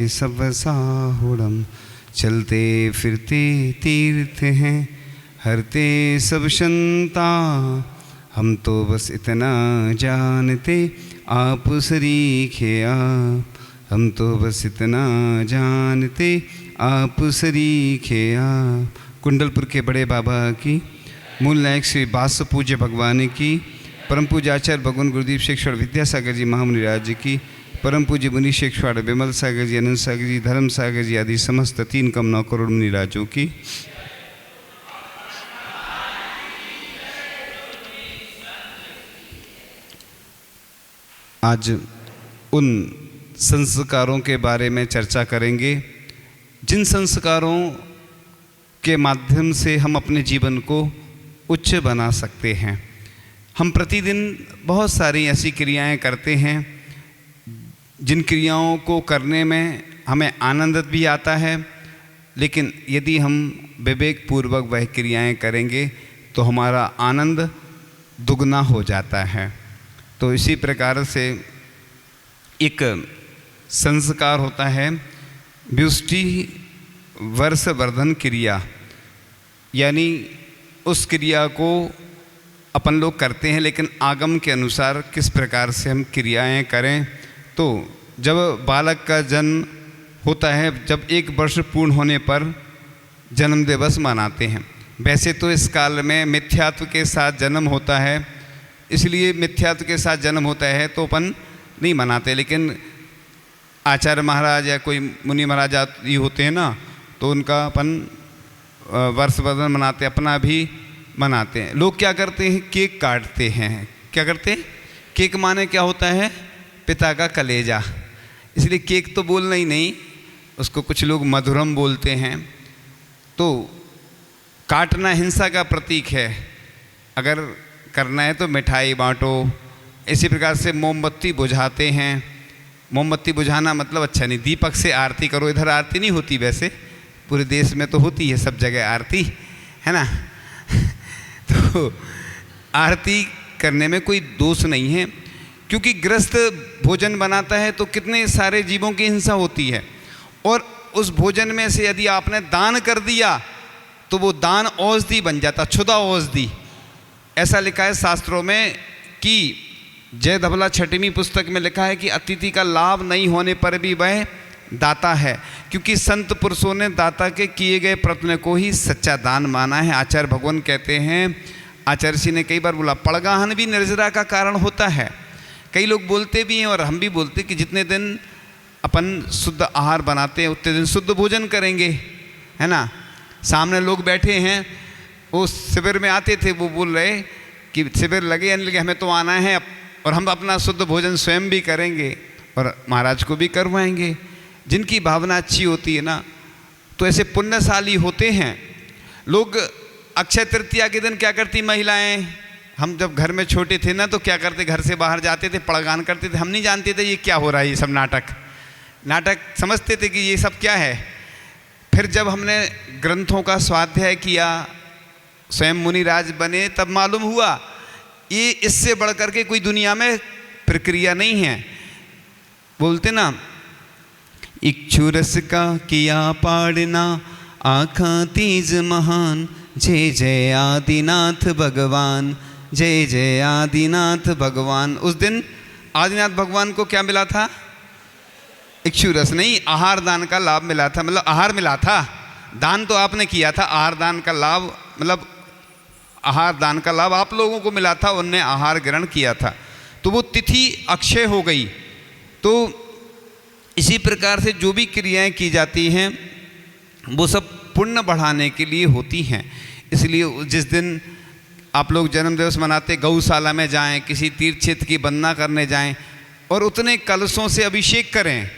सब साहुड़म चलते फिरते तीर्थ हैं, हरते सब शंता। हम तो बस इतना जानते आप सरीखे आप, हम तो बस इतना जानते आप सरीखे आप। कुंडलपुर के बड़े बाबा की, मूल नायक श्री बास पूज्य भगवान की, परम पूज्य आचार्य भगवान गुरुदेव शेखर विद्यासागर जी महामुनि राज की, परम पूज्य मुनि शेखर विमल सागर जी, अनंत सागर जी, धर्म सागर जी आदि समस्त 3 कम 9 करोड़ मुनि राजों की। आज उन संस्कारों के बारे में चर्चा करेंगे जिन संस्कारों के माध्यम से हम अपने जीवन को उच्च बना सकते हैं। हम प्रतिदिन बहुत सारी ऐसी क्रियाएं करते हैं जिन क्रियाओं को करने में हमें आनंद भी आता है, लेकिन यदि हम विवेकपूर्वक वह क्रियाएं करेंगे तो हमारा आनंद दुगना हो जाता है। तो इसी प्रकार से एक संस्कार होता है व्युष्टि वर्षवर्धन क्रिया, यानी उस क्रिया को अपन लोग करते हैं लेकिन आगम के अनुसार किस प्रकार से हम क्रियाएं करें। तो जब बालक का जन्म होता है, जब 1 वर्ष पूर्ण होने पर जन्म दिवस मनाते हैं। वैसे तो इस काल में मिथ्यात्व के साथ जन्म होता है, इसलिए मिथ्यात्व के साथ जन्म होता है तो अपन नहीं मनाते, लेकिन आचार्य महाराज या कोई मुनि महाराज ये होते हैं ना, तो उनका अपन वर्षवर्धन मनाते, अपना भी मनाते हैं। लोग क्या करते हैं, केक काटते हैं। क्या करते हैं? केक माने क्या होता है? पिता का कलेजा। इसलिए केक तो बोलना ही नहीं, उसको कुछ लोग मधुरम बोलते हैं। तो काटना हिंसा का प्रतीक है। अगर करना है तो मिठाई बांटो। इसी प्रकार से मोमबत्ती बुझाते हैं। मोमबत्ती बुझाना मतलब अच्छा नहीं, दीपक से आरती करो। इधर आरती नहीं होती, वैसे पूरे देश में तो होती है, सब जगह आरती है ना। तो आरती करने में कोई दोष नहीं है, क्योंकि गृहस्थ भोजन बनाता है तो कितने सारे जीवों की हिंसा होती है, और उस भोजन में से यदि आपने दान कर दिया तो वो दान औषधि बन जाता, क्षुधा औषधि। ऐसा लिखा है शास्त्रों में कि जय धबला 6वीं पुस्तक में लिखा है कि अतिथि का लाभ नहीं होने पर भी वह दाता है, क्योंकि संत पुरुषों ने दाता के किए गए प्रयत्न को ही सच्चा दान माना है। आचार्य भगवान कहते हैं, आचार्य जी ने कई बार बोला, पड़गाहन भी निर्जरा का कारण होता है। कई लोग बोलते भी हैं और हम भी बोलते कि जितने दिन अपन शुद्ध आहार बनाते हैं उतने दिन शुद्ध भोजन करेंगे, है ना। सामने लोग बैठे हैं, वो शिविर में आते थे, वो बोल रहे कि शिविर लगे या नहीं लगे, हमें तो आना है और हम अपना शुद्ध भोजन स्वयं भी करेंगे और महाराज को भी करवाएंगे। जिनकी भावना अच्छी होती है ना, तो ऐसे पुण्यशाली होते हैं लोग। अक्षय तृतीया के दिन क्या करती महिलाएं, हम जब घर में छोटे थे ना तो क्या करते, घर से बाहर जाते थे, पड़गान करते थे। हम नहीं जानते थे ये क्या हो रहा है, ये सब नाटक समझते थे कि ये सब क्या है। फिर जब हमने ग्रंथों का स्वाध्याय किया, स्वयं मुनिराज बने, तब मालूम हुआ ये इससे बढ़कर के कोई दुनिया में प्रक्रिया नहीं है। बोलते ना, इक्षुरस का किया पाड़ना, आखा तीज महान, जय जय आदिनाथ भगवान, जय जय आदिनाथ भगवान। उस दिन आदिनाथ भगवान को क्या मिला था? इक्षुरस नहीं, आहार दान का लाभ मिला था। मतलब आहार मिला था, दान तो आपने किया था, आहार दान का लाभ मतलब आहार दान का लाभ आप लोगों को मिला था, उनने आहार ग्रहण किया था, तो वो तिथि अक्षय हो गई। तो इसी प्रकार से जो भी क्रियाएं की जाती हैं वो सब पुण्य बढ़ाने के लिए होती हैं। इसलिए जिस दिन आप लोग जन्म दिवस मनाते, गौशाला में जाएं, किसी तीर्थ क्षेत्र की वंदना करने जाएं और उतने कलशों से अभिषेक करें,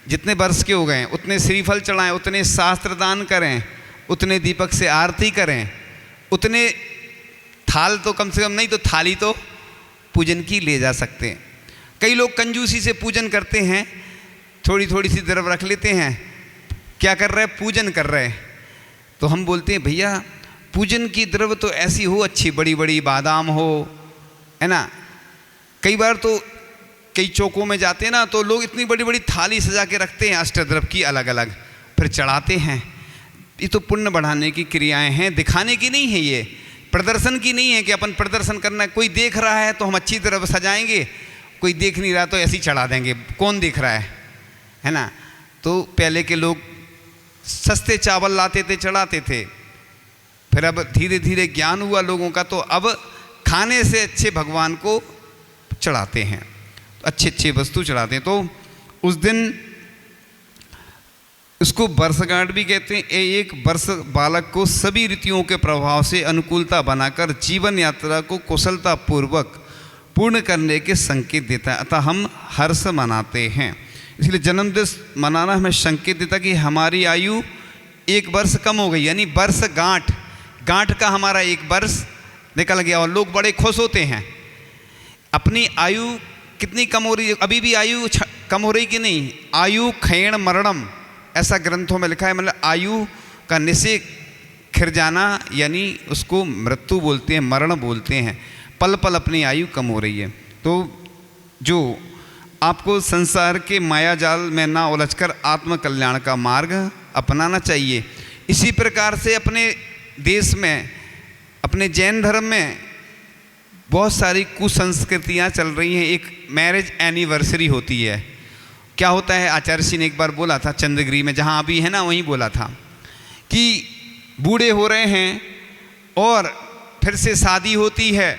जितने वर्ष के हो गए उतने श्रीफल चढ़ाएं, उतने शास्त्र दान करें, उतने दीपक से आरती करें, उतने थाल तो कम से कम नहीं तो थाली तो पूजन की ले जा सकते हैं। कई लोग कंजूसी से पूजन करते हैं, थोड़ी थोड़ी सी द्रव्य रख लेते हैं, क्या कर रहे हैं? पूजन कर रहे हैं। तो हम बोलते हैं भैया पूजन की द्रव्य तो ऐसी हो, अच्छी बड़ी बड़ी बादाम हो, है ना। कई बार तो कई चौकों में जाते हैं ना, तो लोग इतनी बड़ी बड़ी थाली सजा के रखते हैं अष्टद्रव्य की अलग अलग, फिर चढ़ाते हैं। ये तो पुण्य बढ़ाने की क्रियाएं हैं, दिखाने की नहीं है, ये प्रदर्शन की नहीं है कि अपन प्रदर्शन करना। कोई देख रहा है तो हम अच्छी तरह सजाएंगे, कोई देख नहीं रहा तो ऐसे ही चढ़ा देंगे, कौन देख रहा है ना। तो पहले के लोग सस्ते चावल लाते थे, चढ़ाते थे, फिर अब धीरे धीरे ज्ञान हुआ लोगों का, तो अब खाने से अच्छे भगवान को चढ़ाते हैं, अच्छे अच्छे वस्तु चढ़ाते हैं। तो उस दिन इसको वर्षगांठ भी कहते हैं। एक वर्ष बालक को सभी ऋतुओं के प्रभाव से अनुकूलता बनाकर जीवन यात्रा को कुशलता पूर्वक पूर्ण करने के संकेत देता है, अतः हम हर्ष मनाते हैं। इसलिए जन्मदिवस मनाना हमें संकेत देता कि हमारी आयु एक वर्ष कम हो गई, यानी वर्षगांठ, गांठ का हमारा एक वर्ष निकल गया, और लोग बड़े खुश होते हैं। अपनी आयु कितनी कम हो रही है, अभी भी आयु कम हो रही कि नहीं? आयु क्षयण मरणम, ऐसा ग्रंथों में लिखा है, मतलब आयु का निश्चय खिर जाना, यानी उसको मृत्यु बोलते हैं, मरण बोलते हैं। पल पल अपनी आयु कम हो रही है। तो जो आपको संसार के माया जाल में ना उलझकर आत्म कल्याण का मार्ग अपनाना चाहिए। इसी प्रकार से अपने देश में, अपने जैन धर्म में बहुत सारी कुसंस्कृतियाँ चल रही हैं। एक मैरिज एनिवर्सरी होती है। क्या होता है, आचार्य जी ने एक बार बोला था चंद्रगिरी में, जहाँ अभी है ना, वहीं बोला था कि बूढ़े हो रहे हैं और फिर से शादी होती है,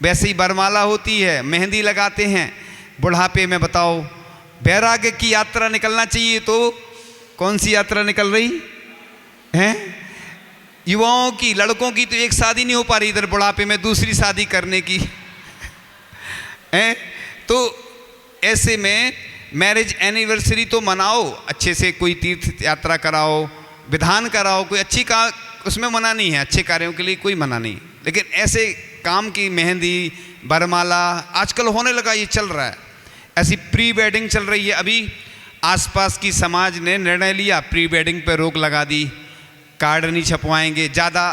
वैसे ही बरमाला होती है, मेहंदी लगाते हैं, बुढ़ापे में बताओ वैराग्य की यात्रा निकलना चाहिए, तो कौन सी यात्रा निकल रही है? युवाओं की, लड़कों की तो एक शादी नहीं हो पा रही, इधर बुढ़ापे में दूसरी शादी करने की है। तो ऐसे में मैरिज एनिवर्सरी तो मनाओ, अच्छे से कोई तीर्थ यात्रा कराओ, विधान कराओ, कोई अच्छी का उसमें मना नहीं है, अच्छे कार्यों के लिए कोई मना नहीं। लेकिन ऐसे काम की मेहंदी, बरमाला आजकल होने लगा, ये चल रहा है। ऐसी प्री वेडिंग चल रही है। अभी आसपास की समाज ने निर्णय लिया, प्री वेडिंग पे रोक लगा दी, कार्ड नहीं छपवाएंगे, ज़्यादा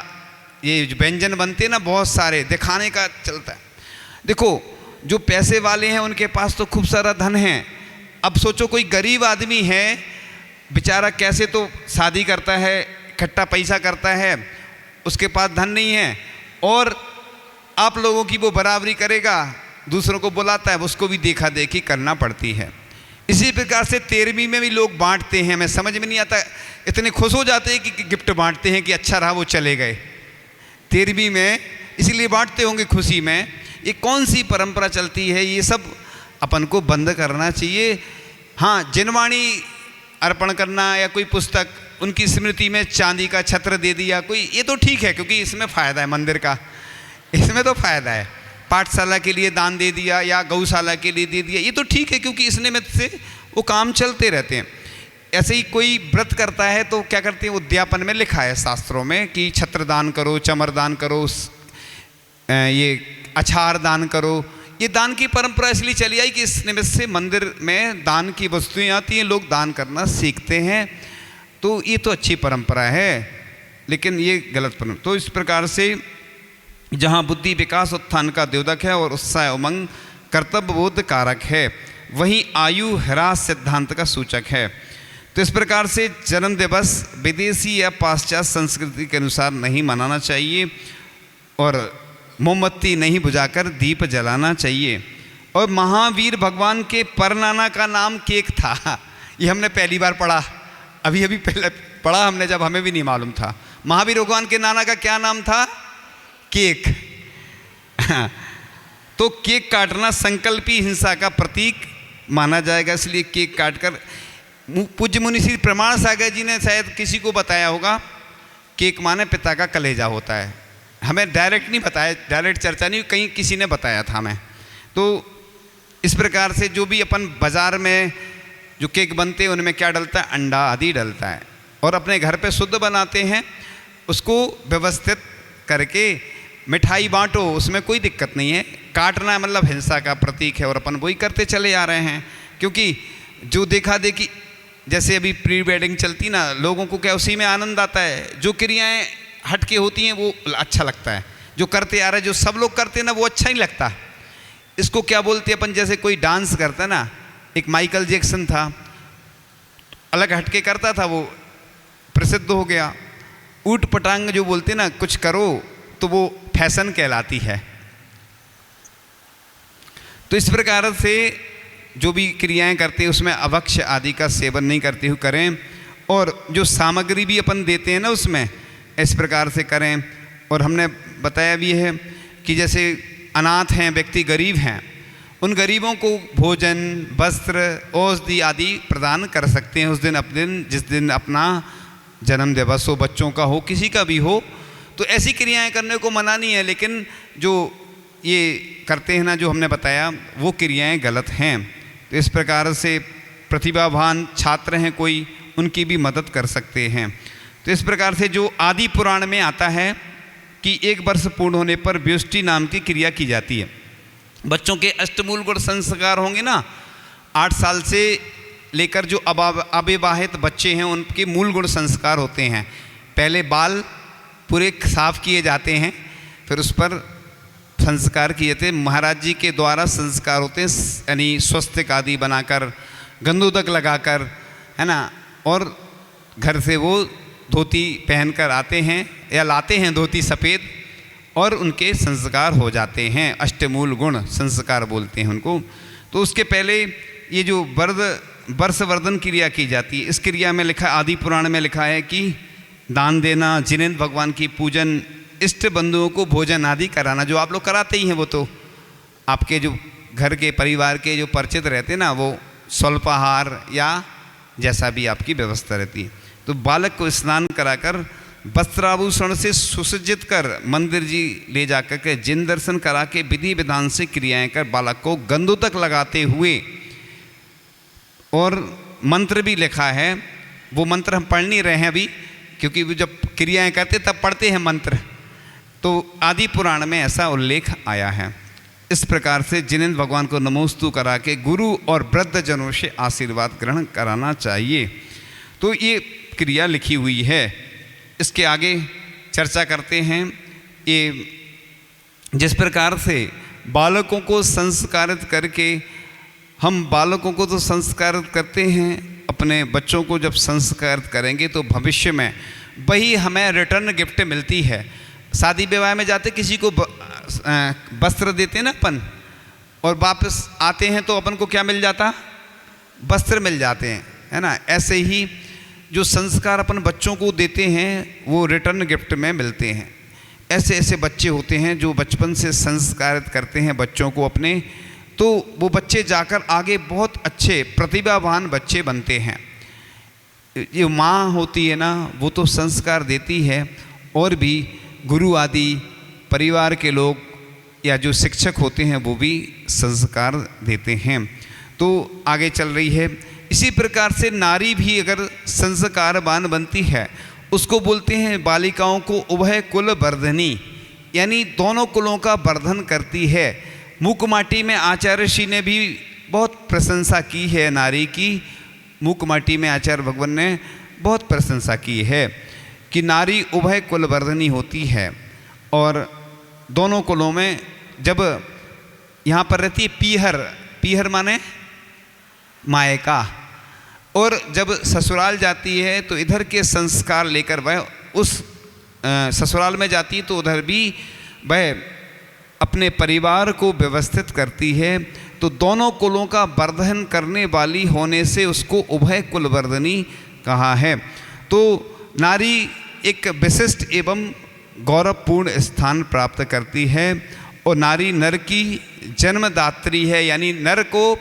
ये व्यंजन बनते ना बहुत सारे दिखाने का चलता है। देखो जो पैसे वाले हैं उनके पास तो खूब सारा धन है। अब सोचो कोई गरीब आदमी है बेचारा, कैसे तो शादी करता है, इकट्ठा पैसा करता है, उसके पास धन नहीं है, और आप लोगों की वो बराबरी करेगा, दूसरों को बुलाता है, उसको भी देखा देखी करना पड़ती है। इसी प्रकार से 13वीं में भी लोग बांटते हैं, मैं समझ में नहीं आता, इतने खुश हो जाते हैं कि गिफ्ट बांटते हैं कि अच्छा रहा वो चले गए 13वीं में, इसीलिए बांटते होंगे खुशी में। ये कौन सी परंपरा चलती है? ये सब अपन को बंद करना चाहिए। हाँ, जिनवाणी अर्पण करना या कोई पुस्तक उनकी स्मृति में चांदी का छत्र दे दिया कोई, ये तो ठीक है क्योंकि इसमें फ़ायदा है, मंदिर का इसमें तो फ़ायदा है। पाठशाला के लिए दान दे दिया या गौशाला के लिए दे दिया, ये तो ठीक है क्योंकि इसने में से वो काम चलते रहते हैं। ऐसे ही कोई व्रत करता है तो क्या करते हैं, उद्यापन में लिखा है शास्त्रों में कि छत्र दान करो, चमर दान करो, ये अछार दान करो। ये दान की परंपरा इसलिए चली आई कि इस निमित्त से मंदिर में दान की वस्तुएं आती हैं, लोग दान करना सीखते हैं। तो ये तो अच्छी परंपरा है, लेकिन ये गलत परंपरा। तो इस प्रकार से जहाँ बुद्धि विकास उत्थान का द्योतक है और उत्साह उमंग कर्तव्य बोध कारक है, वहीं आयु ह्रास सिद्धांत का सूचक है। तो इस प्रकार से जन्म दिवस विदेशी या पाश्चात्य संस्कृति के अनुसार नहीं मनाना चाहिए, और मोमबत्ती नहीं बुझाकर दीप जलाना चाहिए। और महावीर भगवान के परनाना का नाम केक था, ये हमने पहली बार पढ़ा, अभी अभी पहले पढ़ा हमने, जब हमें भी नहीं मालूम था। महावीर भगवान के नाना का क्या नाम था? केक। तो केक काटना संकल्पी हिंसा का प्रतीक माना जाएगा, इसलिए केक काटकर, पूज्य मुनि श्री प्रमाण सागर जी ने शायद किसी को बताया होगा, केक माने पिता का कलेजा होता है। हमें डायरेक्ट नहीं बताया, डायरेक्ट चर्चा नहीं, कहीं किसी ने बताया था हमें। तो इस प्रकार से जो भी अपन बाज़ार में जो केक बनते हैं उनमें क्या डलता है? अंडा आदि डलता है। और अपने घर पे शुद्ध बनाते हैं, उसको व्यवस्थित करके मिठाई बांटो, उसमें कोई दिक्कत नहीं है। काटना मतलब हिंसा का प्रतीक है और अपन वही करते चले आ रहे हैं, क्योंकि जो देखा देखी, जैसे अभी प्री वेडिंग चलती ना, लोगों को क्या उसी में आनंद आता है। जो क्रियाएं हटके होती हैं वो अच्छा लगता है, जो करते आ रहे हैं, जो सब लोग करते हैं ना, वो अच्छा ही लगता है। इसको क्या बोलते हैं अपन, जैसे कोई डांस करता ना, एक माइकल जैक्सन था, अलग हटके करता था, वो प्रसिद्ध हो गया। ऊट पटांग जो बोलते ना, कुछ करो तो वो फैशन कहलाती है। तो इस प्रकार से जो भी क्रियाएं करते हैं उसमें अभक्ष आदि का सेवन नहीं करते हुए करें, और जो सामग्री भी अपन देते हैं ना उसमें इस प्रकार से करें। और हमने बताया भी है कि जैसे अनाथ हैं व्यक्ति, गरीब हैं, उन गरीबों को भोजन, वस्त्र, औषधि आदि प्रदान कर सकते हैं उस दिन, अपने दिन जिस दिन अपना जन्म दिवस हो, बच्चों का हो, किसी का भी हो। तो ऐसी क्रियाएं करने को मना नहीं है, लेकिन जो ये करते हैं ना, जो हमने बताया, वो क्रियाएं गलत हैं। तो इस प्रकार से प्रतिभावान छात्र हैं कोई, उनकी भी मदद कर सकते हैं। तो इस प्रकार से जो आदि पुराण में आता है कि 1 वर्ष पूर्ण होने पर व्युष्टि नाम की क्रिया की जाती है। बच्चों के अष्टमूल गुण संस्कार होंगे ना, 8 साल से लेकर जो अविवाहित बच्चे हैं उनके मूल गुण संस्कार होते हैं। पहले बाल पूरे साफ किए जाते हैं, फिर उस पर संस्कार किए थे, महाराज जी के द्वारा संस्कार होते हैं, यानी स्वस्तिक आदि बनाकर, गंधोदक लगाकर, है ना, और घर से वो धोती पहनकर आते हैं या लाते हैं धोती सफ़ेद, और उनके संस्कार हो जाते हैं। अष्टमूल गुण संस्कार बोलते हैं उनको। तो उसके पहले ये जो वर्षवर्धन क्रिया की जाती है, इस क्रिया में लिखा, आदि पुराण में लिखा है कि दान देना, जिनेंद्र भगवान की पूजन, इष्ट बंधुओं को भोजन आदि कराना, जो आप लोग कराते ही हैं, वो तो आपके जो घर के परिवार के जो परिचित रहते हैं ना, वो स्वल्पाहार या जैसा भी आपकी व्यवस्था रहती है। तो बालक को स्नान कराकर वस्त्राभूषण से सुसज्जित कर मंदिर जी ले जाकर के जिन दर्शन करा के विधि विधान से क्रियाएं कर बालक को गंधोदक लगाते हुए, और मंत्र भी लिखा है, वो मंत्र हम पढ़ नहीं रहे हैं अभी, क्योंकि जब क्रियाएं करते तब पढ़ते हैं मंत्र। तो आदि पुराण में ऐसा उल्लेख आया है। इस प्रकार से जिनेंद्र भगवान को नमोस्तु करा के गुरु और वृद्ध जनों से आशीर्वाद ग्रहण कराना चाहिए। तो ये क्रिया लिखी हुई है। इसके आगे चर्चा करते हैं। ये जिस प्रकार से बालकों को संस्कारित करके, हम बालकों को तो संस्कारित करते हैं, अपने बच्चों को जब संस्कारित करेंगे तो भविष्य में वही हमें रिटर्न गिफ्ट मिलती है। शादी विवाह में जाते किसी को वस्त्र देते हैं ना अपन, और वापस आते हैं तो अपन को क्या मिल जाता, वस्त्र मिल जाते हैं, है ना। ऐसे ही जो संस्कार अपन बच्चों को देते हैं वो रिटर्न गिफ्ट में मिलते हैं। ऐसे ऐसे बच्चे होते हैं जो बचपन से संस्कारित करते हैं बच्चों को अपने, तो वो बच्चे जाकर आगे बहुत अच्छे प्रतिभावान बच्चे बनते हैं। ये माँ होती है ना, वो तो संस्कार देती है, और भी गुरु आदि परिवार के लोग या जो शिक्षक होते हैं वो भी संस्कार देते हैं। तो आगे चल रही है। इसी प्रकार से नारी भी अगर संस्कारवान बनती है, उसको बोलते हैं बालिकाओं को उभय कुल वर्धनी, यानी दोनों कुलों का वर्धन करती है। मुकमाटी में आचार्य श्री ने भी बहुत प्रशंसा की है नारी की। मुकमाटी में आचार्य भगवान ने बहुत प्रशंसा की है कि नारी उभय कुल वर्धनी होती है, और दोनों कुलों में जब यहाँ पर रहती है पीहर, पीहर माने मायका, और जब ससुराल जाती है तो इधर के संस्कार लेकर वह उस ससुराल में जाती है, तो उधर भी वह अपने परिवार को व्यवस्थित करती है। तो दोनों कुलों का वर्धन करने वाली होने से उसको उभय कुलवर्धनी कहा है। तो नारी एक विशिष्ट एवं गौरवपूर्ण स्थान प्राप्त करती है, और नारी नर की जन्मदात्री है, यानी नर को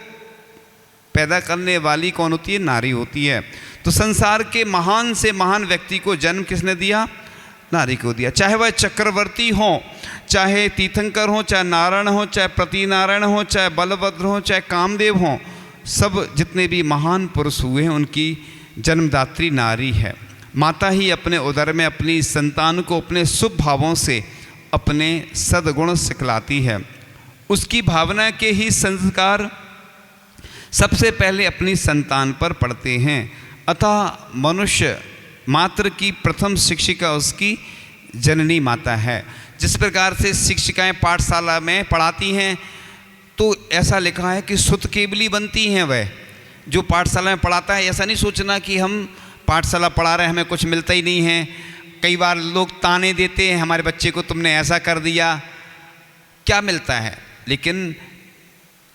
पैदा करने वाली कौन होती है, नारी होती है। तो संसार के महान से महान व्यक्ति को जन्म किसने दिया, नारी को दिया। चाहे वह चक्रवर्ती हो, चाहे तीर्थंकर हो, चाहे नारायण हो, चाहे प्रतिनारायण हो, चाहे बलभद्र हो, चाहे कामदेव हो, सब जितने भी महान पुरुष हुए हैं उनकी जन्मदात्री नारी है। माता ही अपने उदर में अपनी संतान को अपने शुभ भावों से अपने सद्गुण सिखलाती है। उसकी भावना के ही संस्कार सबसे पहले अपनी संतान पर पड़ते हैं। अतः मनुष्य मात्र की प्रथम शिक्षिका उसकी जननी माता है। जिस प्रकार से शिक्षिकाएं पाठशाला में पढ़ाती हैं तो ऐसा लिखा है कि सुत केवली बनती हैं वह जो पाठशाला में पढ़ाता है। ऐसा नहीं सोचना कि हम पाठशाला पढ़ा रहे हैं हमें कुछ मिलता ही नहीं है। कई बार लोग ताने देते हैं हमारे बच्चे को, तुमने ऐसा कर दिया, क्या मिलता है। लेकिन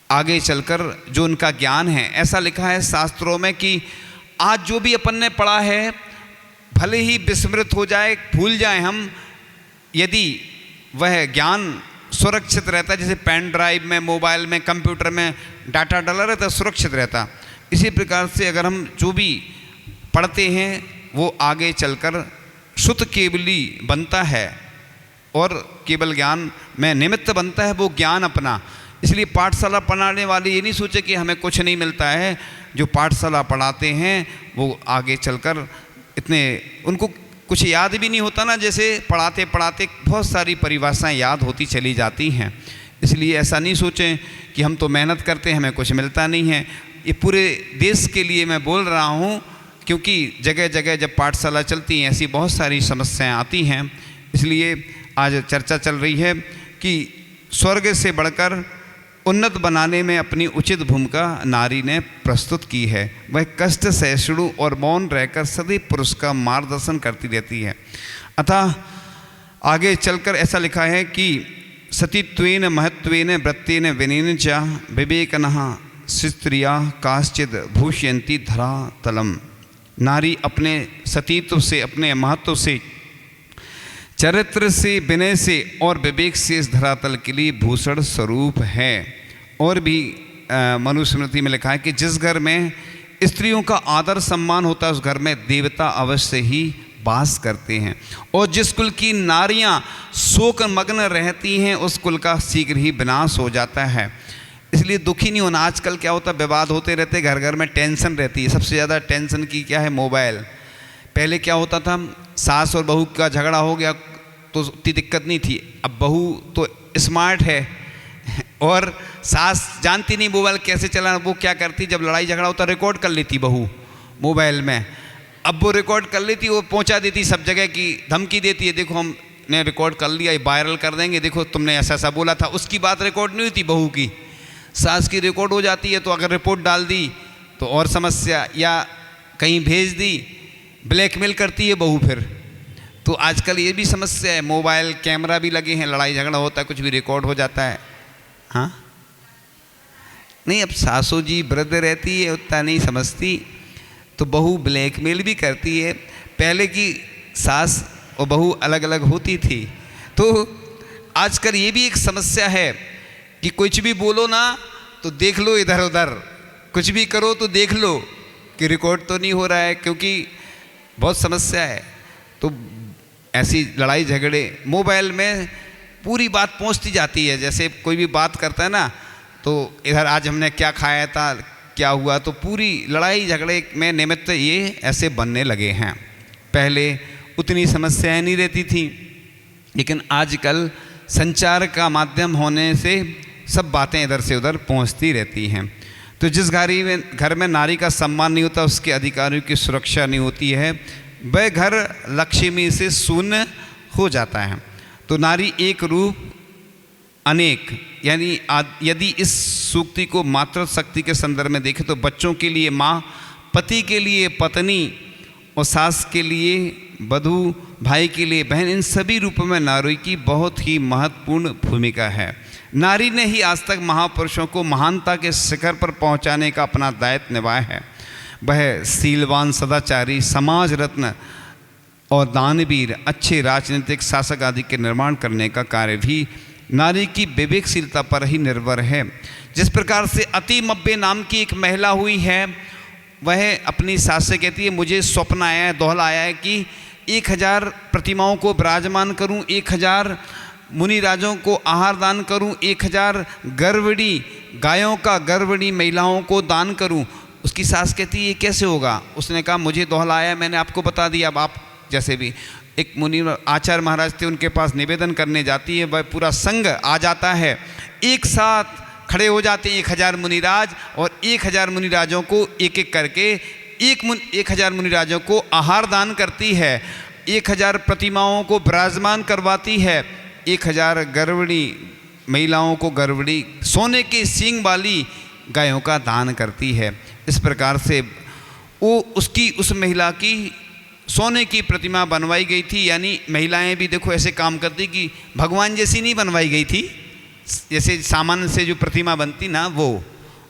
आगे चलकर जो उनका ज्ञान है, ऐसा लिखा है शास्त्रों में कि आज जो भी अपन ने पढ़ा है भले ही विस्मृत हो जाए, भूल जाए हम, यदि वह ज्ञान सुरक्षित रहता है, जैसे पेन ड्राइव में, मोबाइल में, कंप्यूटर में डाटा डाला रहता है, सुरक्षित रहता। इसी प्रकार से अगर हम जो भी पढ़ते हैं वो आगे चलकर शुद्ध केवली बनता है और केवल ज्ञान में निमित्त बनता है वो ज्ञान अपना। इसलिए पाठशाला पढ़ाने वाले ये नहीं सोचे कि हमें कुछ नहीं मिलता है। जो पाठशाला पढ़ाते हैं वो आगे चलकर इतने उनको कुछ याद भी नहीं होता ना, जैसे पढ़ाते पढ़ाते बहुत सारी परिभाषाएं याद होती चली जाती हैं। इसलिए ऐसा नहीं सोचें कि हम तो मेहनत करते हैं हमें कुछ मिलता नहीं है। ये पूरे देश के लिए मैं बोल रहा हूँ, क्योंकि जगह जगह जब पाठशाला चलती हैं ऐसी बहुत सारी समस्याएं आती हैं। इसलिए आज चर्चा चल रही है कि स्वर्ग से बढ़कर उन्नत बनाने में अपनी उचित भूमिका नारी ने प्रस्तुत की है। वह कष्ट सहिष्णु और मौन रहकर सदैव पुरुष का मार्गदर्शन करती रहती है। अतः आगे चलकर ऐसा लिखा है कि सतीत्वेन महत्वेन वृत्तेन विनयेन च विवेकनः स्त्रिया काश्चिद भूषयन्ति धरातलम। नारी अपने सतीत्व से, अपने महत्व से, चरित्र से, विनय से और विवेक से इस धरातल के लिए भूषण स्वरूप है। और भी मनुस्मृति में लिखा है कि जिस घर में स्त्रियों का आदर सम्मान होता है उस घर में देवता अवश्य ही वास करते हैं, और जिस कुल की नारियां शोक मग्न रहती हैं उस कुल का शीघ्र ही विनाश हो जाता है। इसलिए दुखी नहीं होना। आजकल क्या होता है, विवाद होते रहते, घर घर में टेंशन रहती है। सबसे ज़्यादा टेंशन की क्या है, मोबाइल। पहले क्या होता था, सास और बहू का झगड़ा हो गया तो उतनी दिक्कत नहीं थी। अब बहू तो स्मार्ट है और सास जानती नहीं मोबाइल कैसे चलाना। वो क्या करती, जब लड़ाई झगड़ा होता रिकॉर्ड कर लेती बहू मोबाइल में। अब वो रिकॉर्ड कर लेती, वो पहुंचा देती सब जगह की, धमकी देती है, देखो हमने रिकॉर्ड कर लिया, ये वायरल कर देंगे, देखो तुमने ऐसा ऐसा बोला था। उसकी बात रिकॉर्ड नहीं होती, बहू की, सास की रिकॉर्ड हो जाती है। तो अगर रिपोर्ट डाल दी तो और समस्या, या कहीं भेज दी, ब्लैकमेल करती है बहू फिर। तो आजकल ये भी समस्या है, मोबाइल कैमरा भी लगे हैं, लड़ाई झगड़ा होता है कुछ भी रिकॉर्ड हो जाता है। हाँ नहीं, अब सासू जी वृद्ध रहती है, उतना नहीं समझती, तो बहू ब्लैकमेल भी करती है। पहले की सास और बहू अलग अलग होती थी। तो आजकल ये भी एक समस्या है कि कुछ भी बोलो ना तो देख लो इधर उधर, कुछ भी करो तो देख लो कि रिकॉर्ड तो नहीं हो रहा है, क्योंकि बहुत समस्या है। तो ऐसी लड़ाई झगड़े मोबाइल में पूरी बात पहुंचती जाती है। जैसे कोई भी बात करता है ना, तो इधर आज हमने क्या खाया था, क्या हुआ, तो पूरी लड़ाई झगड़े में निमित्त ये ऐसे बनने लगे हैं। पहले उतनी समस्याएं नहीं रहती थी, लेकिन आजकल संचार का माध्यम होने से सब बातें इधर से उधर पहुंचती रहती हैं। तो जिस घर में नारी का सम्मान नहीं होता, उसके अधिकारियों की सुरक्षा नहीं होती है, वह घर लक्ष्मी से शून्य हो जाता है। तो नारी एक रूप अनेक, यानी यदि इस सूक्ति को मातृ शक्ति के संदर्भ में देखें तो बच्चों के लिए माँ, पति के लिए पत्नी और सास के लिए वधू, भाई के लिए बहन, इन सभी रूपों में नारी की बहुत ही महत्वपूर्ण भूमिका है। नारी ने ही आज तक महापुरुषों को महानता के शिखर पर पहुंचाने का अपना दायित्व निभाया है। वह शीलवान, सदाचारी, समाज रत्न और दानवीर, अच्छे राजनीतिक शासक आदि के निर्माण करने का कार्य भी नारी की विवेकशीलता पर ही निर्भर है। जिस प्रकार से अतिमब्बे नाम की एक महिला हुई है, वह अपनी सास से कहती है, मुझे स्वप्न आया है, दोहला आया है कि 1000 प्रतिमाओं को विराजमान करूं, 1000 मुनि राजों को आहार दान करूं, 1000 गर्भवती गायों का, गर्भवती महिलाओं को दान करूं। उसकी सास कहती है ये कैसे होगा। उसने कहा मुझे दोहला आया, मैंने आपको बता दिया। अब आप जैसे भी एक मुनि आचार्य महाराज थे, उनके पास निवेदन करने जाती है, वह पूरा संघ आ जाता है, एक साथ खड़े हो जाते हैं 1000 मुनिराज, और 1000 मुनिराजों को एक एक करके 1000 मुनिराजों को आहार दान करती है, 1000 प्रतिमाओं को विराजमान करवाती है, 1000 गर्भवती महिलाओं को गर्भवती सोने के सींग वाली गायों का दान करती है। इस प्रकार से वो उसकी उस महिला की सोने की प्रतिमा बनवाई गई थी। यानी महिलाएं भी देखो ऐसे काम करती कि भगवान जैसी नहीं बनवाई गई थी, जैसे सामान्य से जो प्रतिमा बनती ना, वो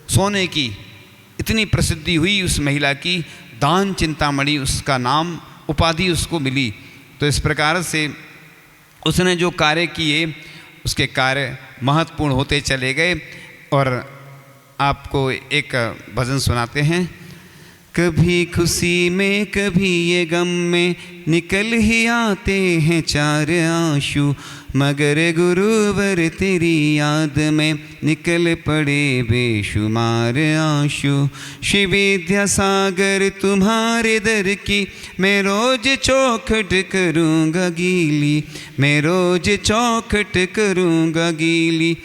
सोने की इतनी प्रसिद्धि हुई उस महिला की, दान चिंतामणि उसका नाम, उपाधि उसको मिली। तो इस प्रकार से उसने जो कार्य किए उसके कार्य महत्वपूर्ण होते चले गए। और आपको एक भजन सुनाते हैं। कभी खुशी में कभी ये गम में निकल ही आते हैं चार आंसू, मगर गुरुवर तेरी याद में निकल पड़े बेशुमार आंसू। श्री विद्यासागर तुम्हारे दर की मैं रोज चौखट करूँगा गीली, मैं रोज चौखट करूँगा गीली।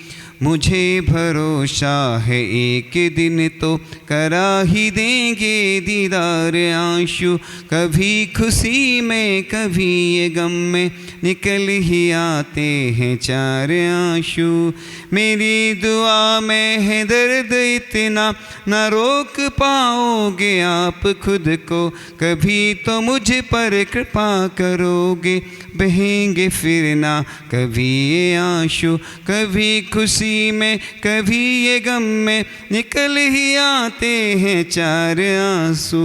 मुझे भरोसा है एक दिन तो करा ही देंगे दीदार आंसू। कभी खुशी में कभी ये गम में निकल ही आते हैं चार आंसू। मेरी दुआ में है दर्द इतना न रोक पाओगे आप खुद को, कभी तो मुझ पर कृपा करोगे बहेंगे फिर ना कभी ये आंसू। कभी खुशी में कभी ये गम में निकल ही आते हैं चार आंसू।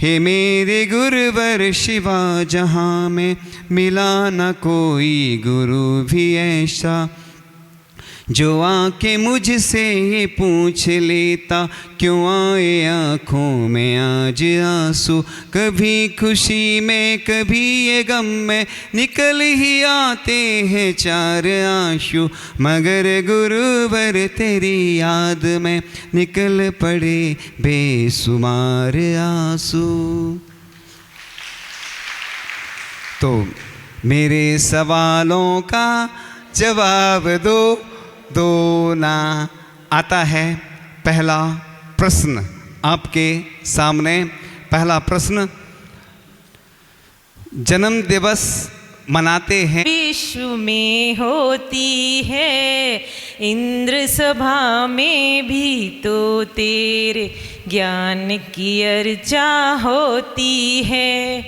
हे मेरे गुरुवर शिवा जहाँ में मिला न कोई गुरु भी ऐसा, जो आके मुझसे ये पूछ लेता क्यों आए आँखों में आज आंसू। कभी खुशी में कभी ये गम में निकल ही आते हैं चार आंसू, मगर गुरुवर तेरी याद में निकल पड़े बेशुमार आंसू। तो मेरे सवालों का जवाब दो ना। आता है पहला प्रश्न आपके सामने। पहला प्रश्न, जन्म दिवस मनाते हैं विश्व में होती है, इंद्र सभा में भी तो तेरे ज्ञान की अर्चा होती है।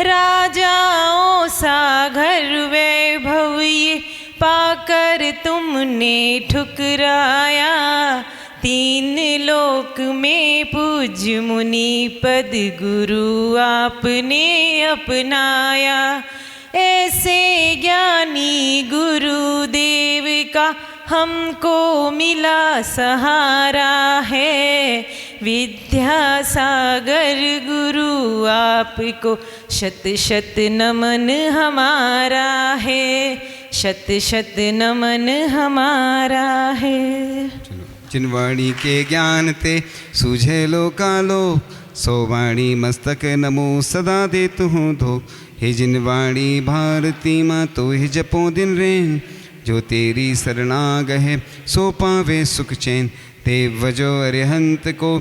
राजाओं सा घर वैभव ये पाकर तुमने ठुकराया, तीन लोक में पूज मुनि पद गुरु आपने अपनाया। ऐसे ज्ञानी गुरुदेव का हमको मिला सहारा है। विद्यासागर गुरु आपको शत शत नमन हमारा है, शत शत नमन हमारा है। जिनवाणी के ज्ञान ते सूझे लो कालो, सो वाणी मस्तक नमो सदा दे तुहूँ धो। हे जिनवाणी भारती माँ तो ही जपो दिन रैन, जो तेरी शरणागह सो पावे सुख चैन। देव वजो अरिहंत को